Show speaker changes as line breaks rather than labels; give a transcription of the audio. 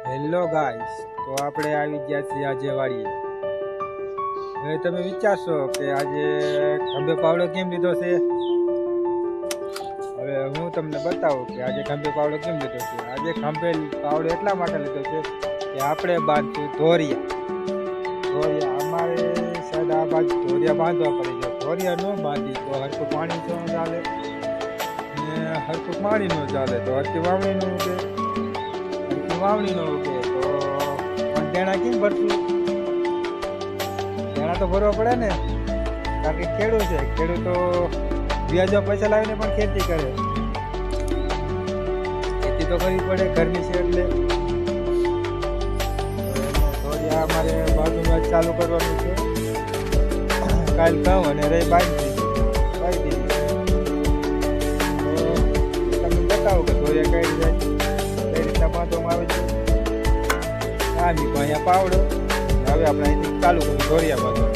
Hello guys, તો આપણે આવી ગયા છીએ આજે વાડીએ. હવે તમે વિચારશો કે આજે ખંભે પાવડો કેમ લીધો છે. હવે હું તમને બતાવું કે આજે ખંભે પાવડો કેમ લીધો છે. આજે ખંભે પાવડો એટલા માટે લીધો છે કે આપણે બાંધશું ધોરિયા. અમારે સાહેબ આ બાજુ ધોરિયા બાંધવા પડે છે. ધોરિયા ન બાંધી તો હરખું પાણી ન ચાલે ને હરખું પાણી ન ચાલે તો હરખી વાવણી ન ઉગે. વાવણી નો ઉગે તો દેણા કેમ ભરશું. દેણા તો ભરવા પડે ને, કારણ કે ખેડૂતો વ્યાજો પૈસા લાવીને પણ ખેતી કરે. ખેતી તો કરવી પડે, ઘરની છે એટલે. ધોરિયા અમારે બાજુમાં ચાલુ કરવાનું છે. કાલ ઘઉં અને રહી બાંધી દીધી. તો તમને બતાવો કે ધોરિયા કઈ જાય બાંધવામાં આવે છે. અહીંયા પાવડો હવે આપણે અહીંથી ચાલુ કરીશું ધોરિયા બાંધવા.